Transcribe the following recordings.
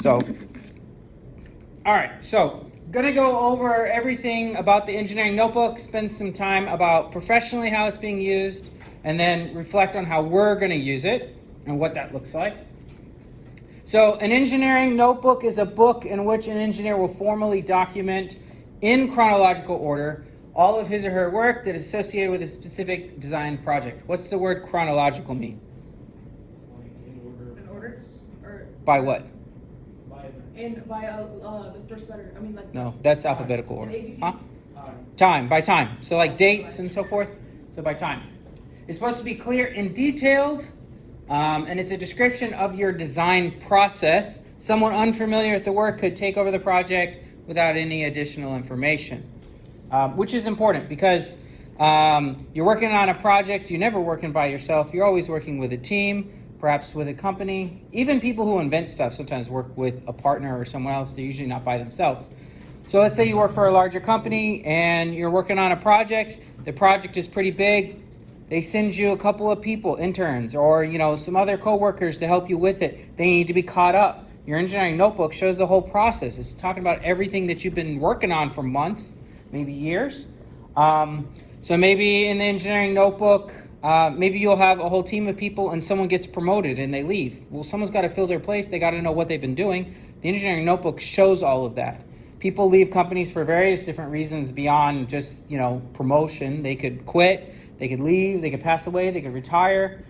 So, all right, so gonna go over everything about the engineering notebook, spend some time about professionally how it's being used, and then reflect on how we're gonna use it and what that looks like. So an engineering notebook is a book in which an engineer will formally document in chronological order all of his or her work that is associated with a specific design project. What's the word chronological mean? In order? Or By what? by the first letter. I mean, like. No, that's alphabetical order. ABCs? Huh? Time, by time. So like dates and so forth. So by time. It's supposed to be clear and detailed, and it's a description of your design process. Someone unfamiliar with the work could take over the project without any additional information, which is important because you're working on a project. You're never working by yourself. You're always working with a team, perhaps with a company. Even people who invent stuff sometimes work with a partner or someone else. They're usually not by themselves. So let's say you work for a larger company and you're working on a project. The project is pretty big. They send you a couple of people, interns, or some other coworkers to help you with it. They need to be caught up. Your engineering notebook shows the whole process. It's talking about everything that you've been working on for months, maybe years. So maybe in the engineering notebook, maybe you'll have a whole team of people and someone gets promoted and they leave. Well, someone's got to fill their place. They got to know what they've been doing. The engineering notebook shows all of that. People leave companies for various different reasons beyond just, promotion. They could quit, they could leave, they could pass away, they could retire.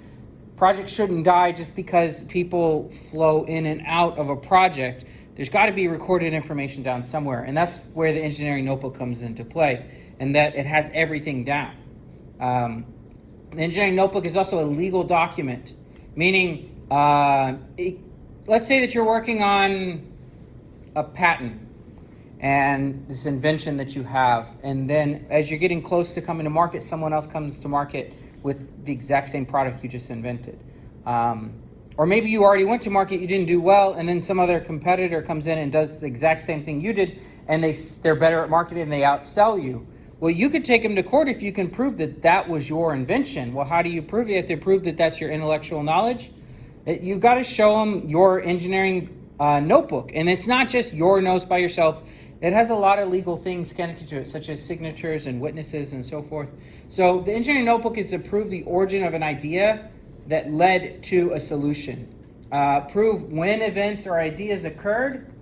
Projects shouldn't die just because people flow in and out of a project. There's got to be recorded information down somewhere, and that's where the engineering notebook comes into play, and that it has everything down. The engineering notebook is also a legal document, meaning let's say that you're working on a patent and this invention that you have, and then as you're getting close to coming to market, someone else comes to market with the exact same product you just invented. Or maybe you already went to market, you didn't do well, and then some other competitor comes in and does the exact same thing you did, and they're better at marketing and they outsell you. Well, you could take them to court if you can prove that that was your invention. Well, how do you prove it? You have to prove that that's your intellectual knowledge. You've got to show them your engineering notebook, and it's not just your notes by yourself. It has a lot of legal things connected to it, such as signatures and witnesses and so forth. So the engineering notebook is to prove the origin of an idea that led to a solution. Prove when events or ideas occurred.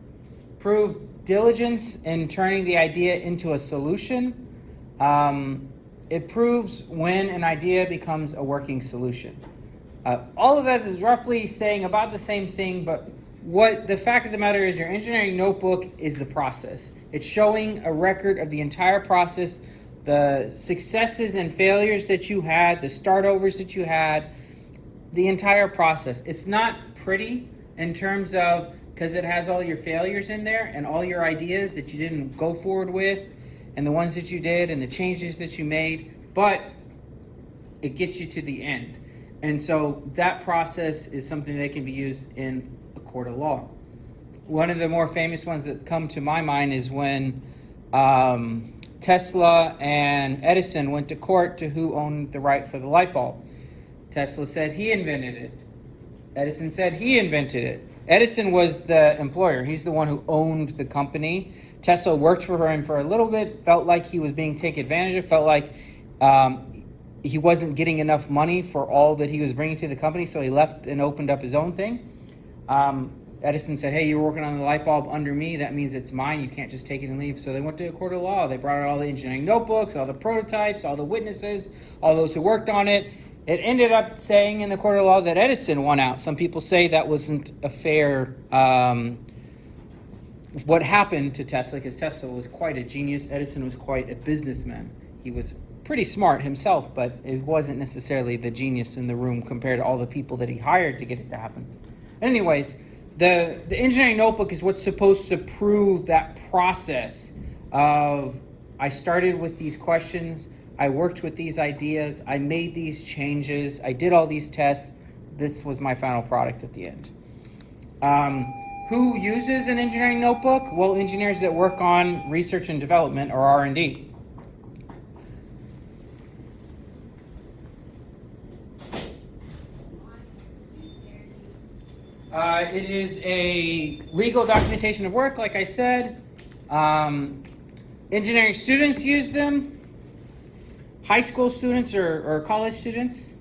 Prove diligence in turning the idea into a solution. It proves when an idea becomes a working solution. All of that is roughly saying about the same thing, but what the fact of the matter is, your engineering notebook is the process. It's showing a record of the entire process, the successes and failures that you had, the startovers that you had, the entire process. It's not pretty in terms of, because it has all your failures in there and all your ideas that you didn't go forward with and the ones that you did and the changes that you made, but it gets you to the end. And so that process is something that can be used in a court of law. One of the more famous ones that come to my mind is when Tesla and Edison went to court to who owned the right for the light bulb. Tesla said he invented it. Edison said he invented it. Edison was the employer. He's the one who owned the company. Tesla worked for him for a little bit, felt like he was being taken advantage of, felt like he wasn't getting enough money for all that he was bringing to the company, so he left and opened up his own thing. Edison said, hey, you're working on the light bulb under me. That means it's mine. You can't just take it and leave. So they went to a court of law. They brought out all the engineering notebooks, all the prototypes, all the witnesses, all those who worked on it. It ended up saying in the court of law that Edison won out. Some people say that wasn't a fair what happened to Tesla, because Tesla was quite a genius. Edison was quite a businessman. He was pretty smart himself, but it wasn't necessarily the genius in the room compared to all the people that he hired to get it to happen. Anyways, the engineering notebook is what's supposed to prove that process of, I started with these questions, I worked with these ideas, I made these changes, I did all these tests, this was my final product at the end. Who uses an engineering notebook? Well, engineers that work on research and development, or R&D. It is a legal documentation of work, like I said. Engineering students use them. High school students or college students.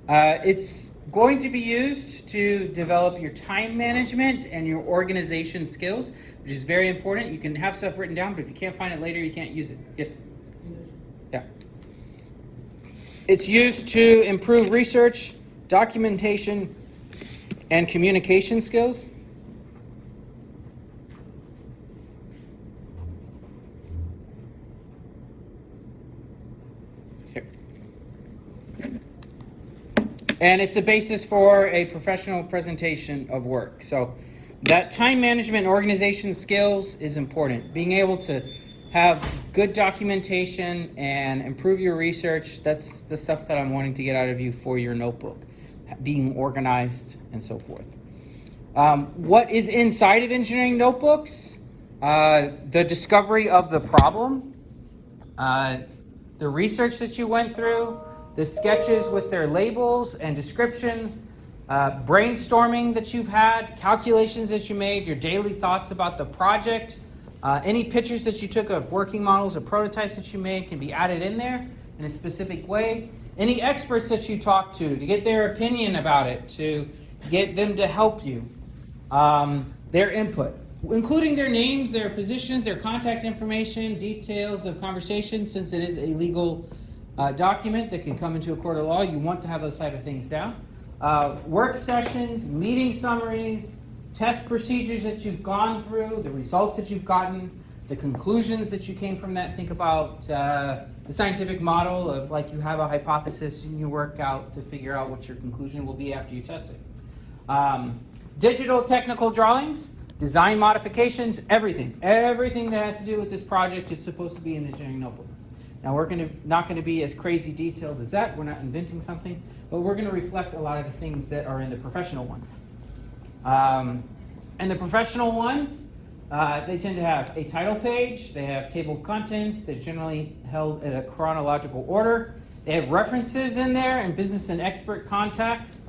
It's going to be used to develop your time management and your organization skills, which is very important. You can have stuff written down, but if you can't find it later, you can't use it. Yes? Yeah. It's used to improve research, documentation, and communication skills. Here. And it's the basis for a professional presentation of work. So that time management and organization skills is important. Being able to have good documentation and improve your research, that's the stuff that I'm wanting to get out of you for your notebook. Being organized and so forth. What is inside of engineering notebooks? The discovery of the problem, the research that you went through, the sketches with their labels and descriptions, brainstorming that you've had, calculations that you made, your daily thoughts about the project, any pictures that you took of working models or prototypes that you made can be added in there in a specific way. Any experts that you talk to get their opinion about it, to get them to help you, their input, including their names, their positions, their contact information, details of conversation. Since it is a legal document that can come into a court of law, you want to have those type of things down. Work sessions, meeting summaries, test procedures that you've gone through, the results that you've gotten, the conclusions that you came from that. Think about the scientific model of, like, you have a hypothesis and you work out to figure out what your conclusion will be after you test it. Digital technical drawings, design modifications, everything that has to do with this project is supposed to be in the engineering notebook. Now we're not going to be as crazy detailed as that. We're not inventing something, but we're going to reflect a lot of the things that are in the professional ones. And the professional ones, they tend to have a title page, they have table of contents, they're generally held in a chronological order. They have references in there and business and expert contacts.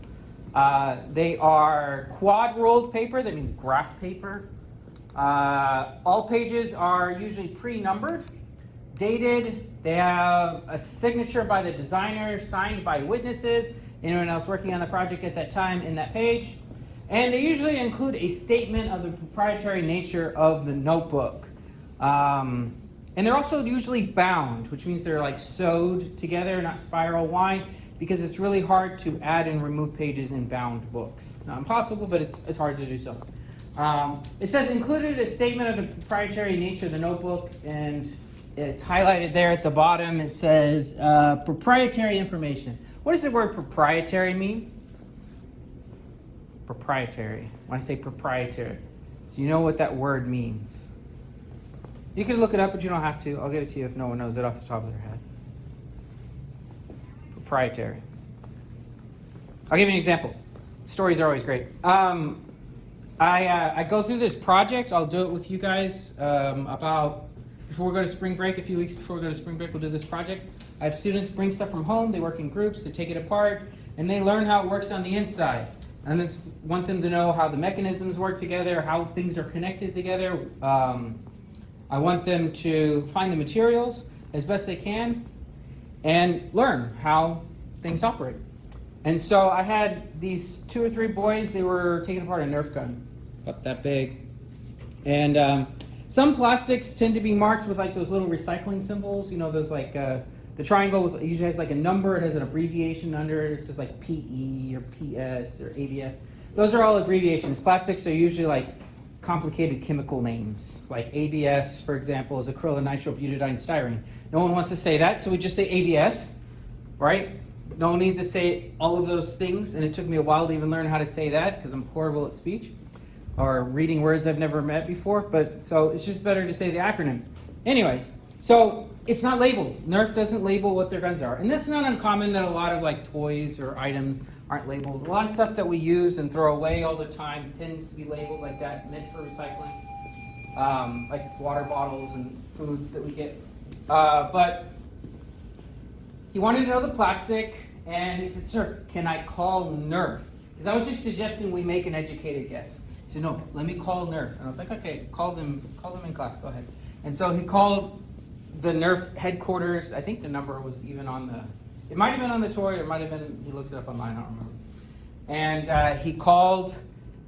They are quad-ruled paper, that means graph paper. All pages are usually pre-numbered, dated. They have a signature by the designer, signed by witnesses, anyone else working on the project at that time in that page. And they usually include a statement of the proprietary nature of the notebook. And they're also usually bound, which means they're like sewed together, not spiral. Why? Because it's really hard to add and remove pages in bound books. Not impossible, but it's hard to do so. It says included a statement of the proprietary nature of the notebook, and it's highlighted there at the bottom. It says proprietary information. What does the word proprietary mean? Proprietary. When I say proprietary, do you know what that word means? You can look it up, but you don't have to. I'll give it to you if no one knows it off the top of their head. Proprietary. I'll give you an example. Stories are always great. I go through this project. I'll do it with you guys about before we go to spring break. A few weeks before we go to spring break, we'll do this project. I have students bring stuff from home. They work in groups. They take it apart, and they learn how it works on the inside. And I want them to know how the mechanisms work together, how things are connected together. I want them to find the materials as best they can and learn how things operate. And so I had these 2 or 3 boys. They were taking apart a Nerf gun, about that big. And some plastics tend to be marked with like those little recycling symbols. You know, those like the triangle usually has like a number. It has an abbreviation under it. It says like PE or PS or ABS. Those are all abbreviations. Plastics are usually like complicated chemical names. Like ABS, for example, is acrylonitropbutadiene styrene. No one wants to say that, so we just say ABS, right? No one needs to say all of those things, and it took me a while to even learn how to say that because I'm horrible at speech or reading words I've never met before. But so it's just better to say the acronyms. Anyways, so it's not labeled. Nerf doesn't label what their guns are, and that's not uncommon that a lot of like toys or items aren't labeled. A lot of stuff that we use and throw away all the time tends to be labeled like that, meant for recycling, like water bottles and foods that we get. But he wanted to know the plastic, and he said, "Sir, can I call Nerf?" Because I was just suggesting we make an educated guess. He said, no, let me call Nerf. And I was like, okay, call them in class, go ahead. And so he called the Nerf headquarters. I think the number was even on the, it might have been on the toy, or it might have been, he looked it up online, I don't remember. And he called,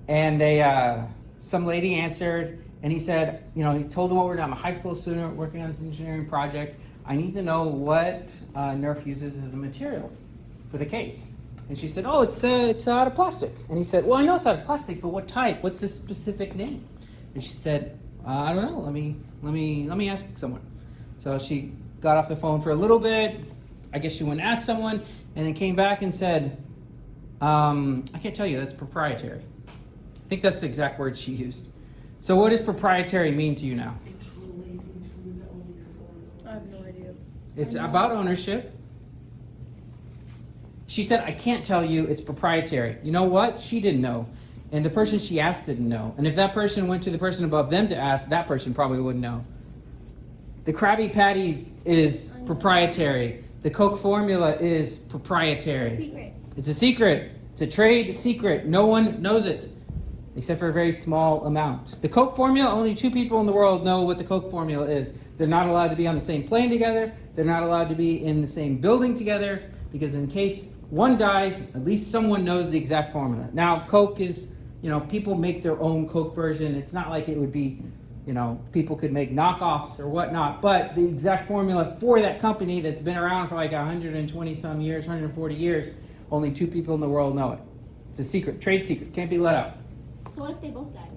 and some lady answered, and he said, you know, he told them what we're doing. I'm a high school student working on this engineering project. I need to know what Nerf uses as a material for the case. And she said, oh, it's out of plastic. And he said, well, I know it's out of plastic, but what type? What's the specific name? And she said, I don't know. Let me ask someone. So she got off the phone for a little bit. I guess she went and asked someone, and then came back and said, I can't tell you. That's proprietary. I think that's the exact word she used. So what does proprietary mean to you now? I have no idea. It's about ownership. She said, I can't tell you, it's proprietary. You know what? She didn't know. And the person she asked didn't know. And if that person went to the person above them to ask, that person probably wouldn't know. The Krabby Patty is proprietary. The Coke formula is proprietary. Secret. It's a secret. It's a trade secret. No one knows it, except for a very small amount. The Coke formula, only 2 people in the world know what the Coke formula is. They're not allowed to be on the same plane together. They're not allowed to be in the same building together, because in case one dies, at least someone knows the exact formula. Now, Coke is, you know, people make their own Coke version. It's not like it would be, you know, people could make knockoffs or whatnot, but the exact formula for that company that's been around for like 120 some years, 140 years, only 2 people in the world know it. It's a secret, trade secret, can't be let out. So what if they both die?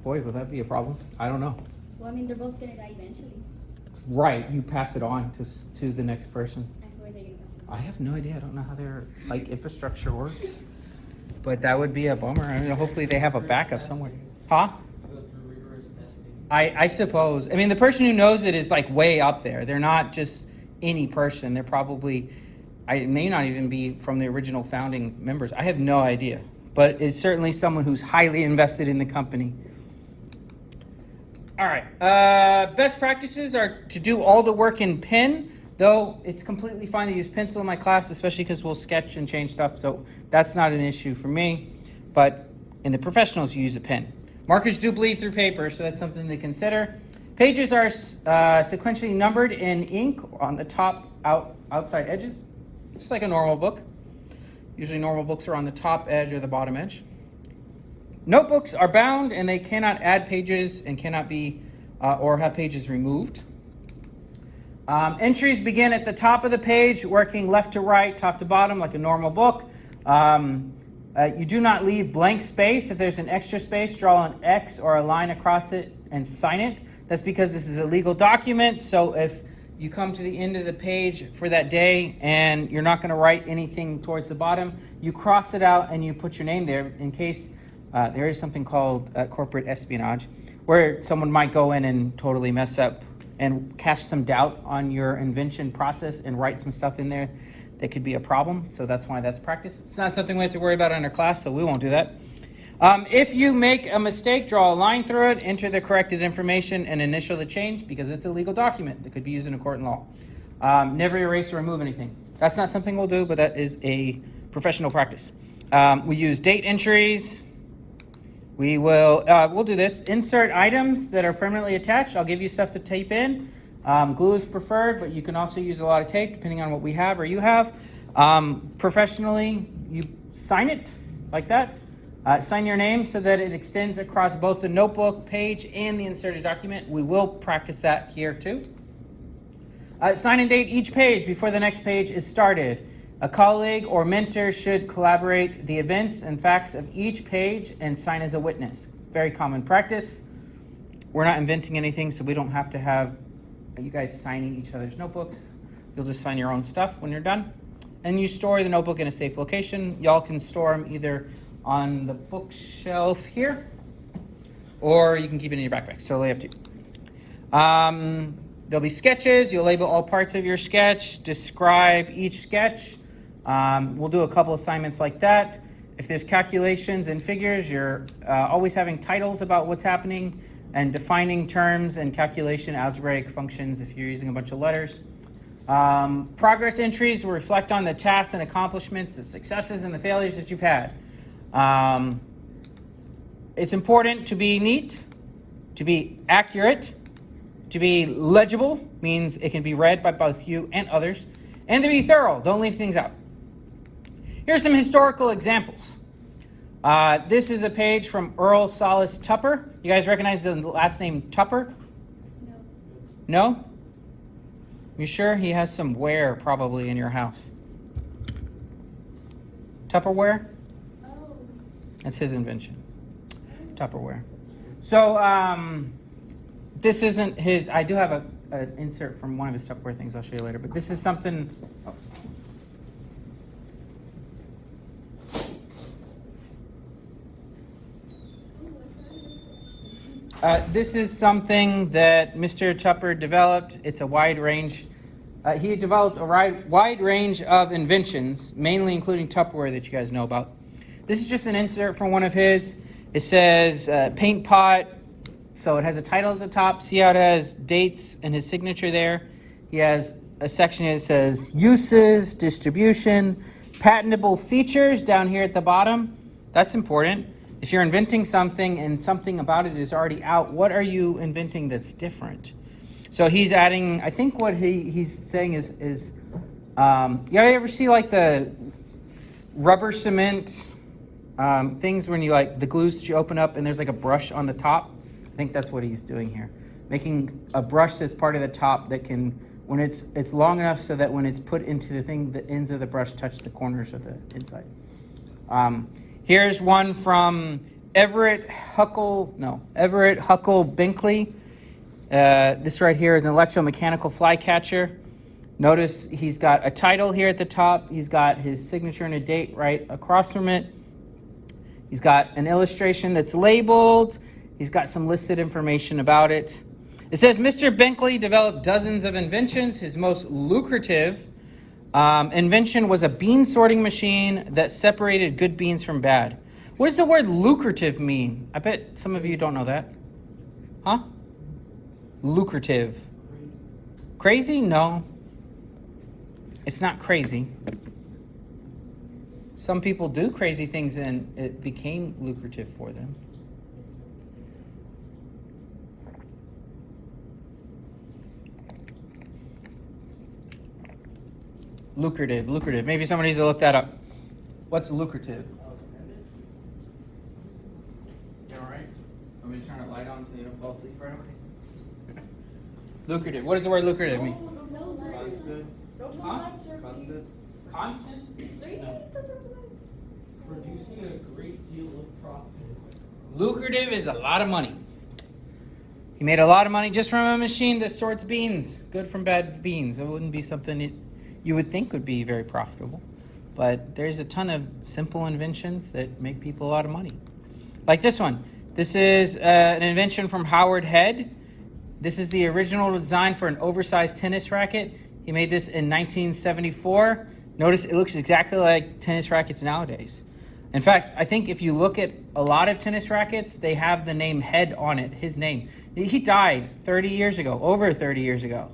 Boy, would that be a problem? I don't know. Well, I mean, they're both gonna die eventually. Right, you pass it on to the next person. And who are they gonna pass it I have no idea. I don't know how their like infrastructure works, but that would be a bummer. I mean, hopefully they have a backup somewhere. Huh? I suppose. I mean, the person who knows it is like way up there. They're not just any person. They're probably, I may not even be from the original founding members. I have no idea, but it's certainly someone who's highly invested in the company. All right. Best practices are to do all the work in pen, though it's completely fine to use pencil in my class, especially because we'll sketch and change stuff. So that's not an issue for me. But in the professionals, you use a pen. Markers do bleed through paper, so that's something to consider. Pages are sequentially numbered in ink on the top outside edges, just like a normal book. Usually normal books are on the top edge or the bottom edge. Notebooks are bound, and they cannot add pages and cannot be or have pages removed. Entries begin at the top of the page, working left to right, top to bottom, like a normal book. You do not leave blank space. If there's an extra space, draw an X or a line across it and sign it. That's because this is a legal document, so if you come to the end of the page for that day and you're not going to write anything towards the bottom, you cross it out and you put your name there in case there is something called corporate espionage, where someone might go in and totally mess up and cast some doubt on your invention process and write some stuff in there that could be a problem. So that's why that's practice. It's not something we have to worry about in our class, so we won't do that. If you make a mistake, draw a line through it, enter the corrected information, and initial the change, because it's a legal document that could be used in a court in law. Never erase or remove anything. That's not something we'll do, but that is a professional practice. We use date entries. We'll do this. Insert items that are permanently attached. I'll give you stuff to tape in. Glue is preferred, but you can also use a lot of tape depending on what we have or you have. Professionally, you sign it like that. Sign your name so that it extends across both the notebook page and the inserted document. We will practice that here too. Sign and date each page before the next page is started. A colleague or mentor should collaborate the events and facts of each page and sign as a witness. Very common practice. We're not inventing anything, so we don't have to have you guys signing each other's notebooks. You'll just sign your own stuff when you're done. And you store the notebook in a safe location. Y'all can store them either on the bookshelf here, or you can keep it in your backpack. It's totally up to you. There'll be sketches. You'll label all parts of your sketch, describe each sketch. We'll do a couple assignments like that. If there's calculations and figures, you're always having titles about what's happening and defining terms and calculation algebraic functions if you're using a bunch of letters. Progress entries will reflect on the tasks and accomplishments, the successes and the failures that you've had. It's important to be neat, to be accurate, to be legible, means it can be read by both you and others, and to be thorough. Don't leave things out. Here's some historical examples. This is a page from Earl Solace Tupper. You guys recognize the last name Tupper? No. No? You sure? He has some ware probably in your house. Tupperware? Oh. That's his invention. Tupperware. So, this isn't his. I do have an insert from one of his Tupperware things I'll show you later, but this is something. Oh. This is something that Mr. Tupper developed. It's a wide range. He developed a wide range of inventions, mainly including Tupperware that you guys know about. This is just an insert from one of his. It says paint pot. So it has a title at the top. See how it has dates and his signature there? He has a section that says uses, distribution, patentable features down here at the bottom. That's important. If you're inventing something and something about it is already out, what are you inventing that's different? So he's adding, I think what he's saying is you ever see like the rubber cement things when you like the glues that you open up and there's like a brush on the top? I think that's what he's doing here. Making a brush that's part of the top that can, when it's long enough so that when it's put into the thing, the ends of the brush touch the corners of the inside. Here's one from Everett Huckle Binkley. This right here is an electromechanical flycatcher. Notice he's got a title here at the top. He's got his signature and a date right across from it. He's got an illustration that's labeled. He's got some listed information about it. It says, Mr. Binkley developed dozens of inventions. His most lucrative invention was a bean sorting machine that separated good beans from bad. What does the word lucrative mean? I bet some of you don't know that. Huh? Lucrative. Crazy? No. It's not crazy. Some people do crazy things and it became lucrative for them. Lucrative. Maybe somebody needs to look that up. What's lucrative? You all right? Want me to turn the light on so you don't fall asleep right away? Lucrative. What does the word lucrative mean? Constant. Don't turn the lights, sir, please. Constant? No. Producing a great deal of profit. Lucrative is a lot of money. He made a lot of money just from a machine that sorts beans, good from bad beans. It wouldn't be something you would think would be very profitable. But there's a ton of simple inventions that make people a lot of money. Like this one. This is an invention from Howard Head. This is the original design for an oversized tennis racket. He made this in 1974. Notice it looks exactly like tennis rackets nowadays. In fact, I think if you look at a lot of tennis rackets, they have the name Head on it, his name. He died 30 years ago, over 30 years ago.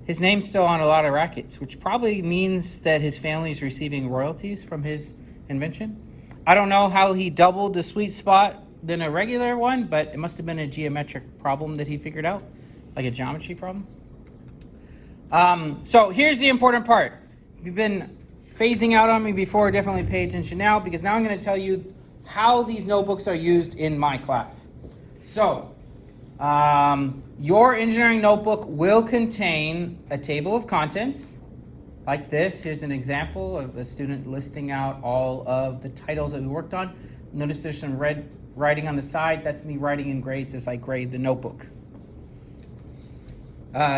His name's still on a lot of rackets, which probably means that his family is receiving royalties from his invention. I don't know how he doubled the sweet spot than a regular one, but it must have been a geometric problem that he figured out, like a geometry problem. So here's the important part. If you've been phasing out on me before, definitely pay attention now, because now I'm going to tell you how these notebooks are used in my class. So, your engineering notebook will contain a table of contents, like this. Here's an example of a student listing out all of the titles that we worked on. Notice there's some red writing on the side. That's me writing in grades as I grade the notebook.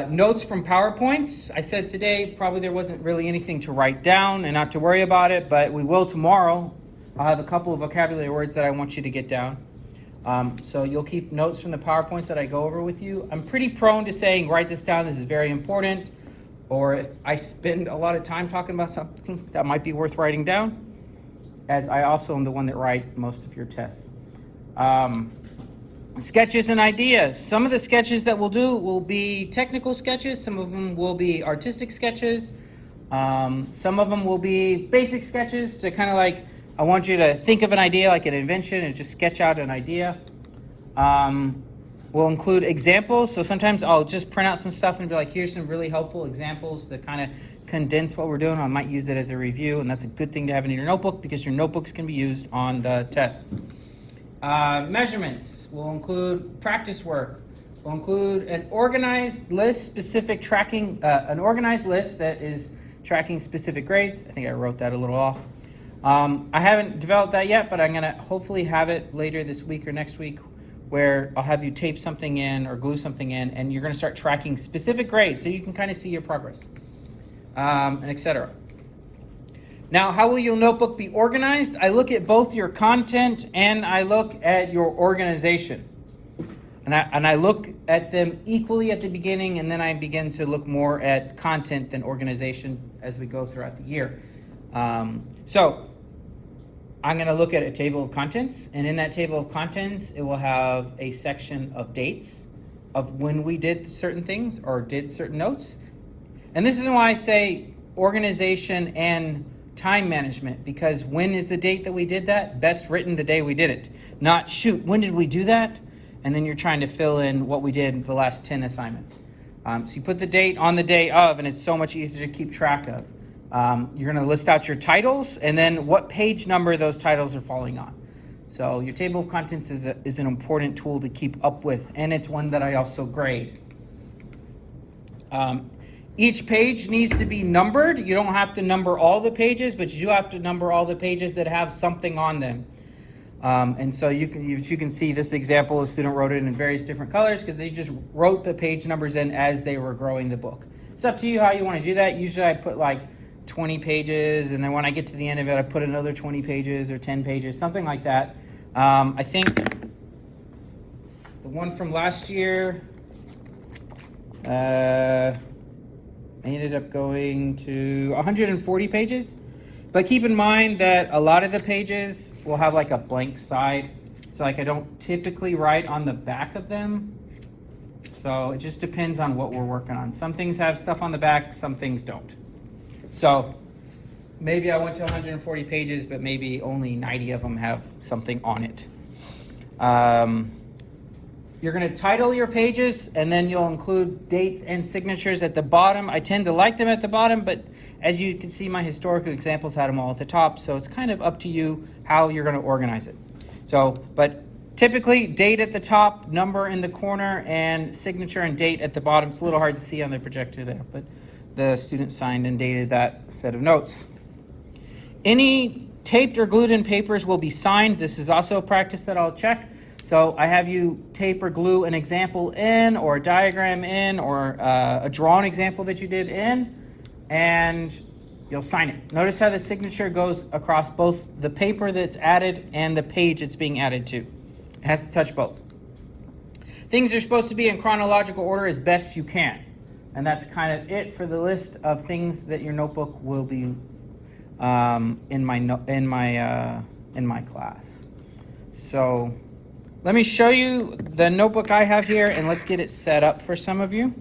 Notes from PowerPoints. I said today probably there wasn't really anything to write down and not to worry about it, but we will tomorrow. I'll have a couple of vocabulary words that I want you to get down. So you'll keep notes from the PowerPoints that I go over with you. I'm pretty prone to saying, write this down, this is very important. Or if I spend a lot of time talking about something that might be worth writing down, as I also am the one that write most of your tests. Sketches and ideas. Some of the sketches that we'll do will be technical sketches. Some of them will be artistic sketches. Some of them will be basic sketches to kind of like I want you to think of an idea like an invention and just sketch out an idea. We'll include examples. So sometimes I'll just print out some stuff and be like, here's some really helpful examples that kind of condense what we're doing. I might use it as a review, and that's a good thing to have in your notebook because your notebooks can be used on the test. Measurements. We'll include practice work. We'll include an organized list, specific tracking, an organized list that is tracking specific grades. I think I wrote that a little off. I haven't developed that yet, but I'm going to hopefully have it later this week or next week, where I'll have you tape something in or glue something in, and you're going to start tracking specific grades so you can kind of see your progress, and etc. Now, how will your notebook be organized? I look at both your content and I look at your organization. And I look at them equally at the beginning, and then I begin to look more at content than organization as we go throughout the year. So I'm going to look at a table of contents, and in that table of contents, it will have a section of dates of when we did certain things or did certain notes. And this is why I say organization and time management, because when is the date that we did that? Best written the day we did it. Not, shoot, when did we do that? And then you're trying to fill in what we did the last 10 assignments. So you put the date on the day of, and it's so much easier to keep track of. You're going to list out your titles and then what page number those titles are falling on. So your table of contents is an important tool to keep up with, and it's one that I also grade. Each page needs to be numbered. You don't have to number all the pages, but you do have to number all the pages that have something on them. And so you can see this example, a student wrote it in various different colors because they just wrote the page numbers in as they were growing the book. It's up to you how you want to do that. Usually I put like 20 pages, and then when I get to the end of it, I put another 20 pages or 10 pages, something like that. I think the one from last year, I ended up going to 140 pages. But keep in mind that a lot of the pages will have like a blank side. So like I don't typically write on the back of them. So it just depends on what we're working on. Some things have stuff on the back, some things don't. So maybe I went to 140 pages, but maybe only 90 of them have something on it. You're going to title your pages, and then you'll include dates and signatures at the bottom. I tend to like them at the bottom, but as you can see, my historical examples had them all at the top, so it's kind of up to you how you're going to organize it. So, but typically, date at the top, number in the corner, and signature and date at the bottom. It's a little hard to see on the projector there, but the student signed and dated that set of notes. Any taped or glued in papers will be signed. This is also a practice that I'll check. So I have you tape or glue an example in, or a diagram in, or a drawn example that you did in, and you'll sign it. Notice how the signature goes across both the paper that's added and the page it's being added to. It has to touch both. Things are supposed to be in chronological order as best you can. And that's kind of it for the list of things that your notebook will be in my class. So let me show you the notebook I have here, and let's get it set up for some of you.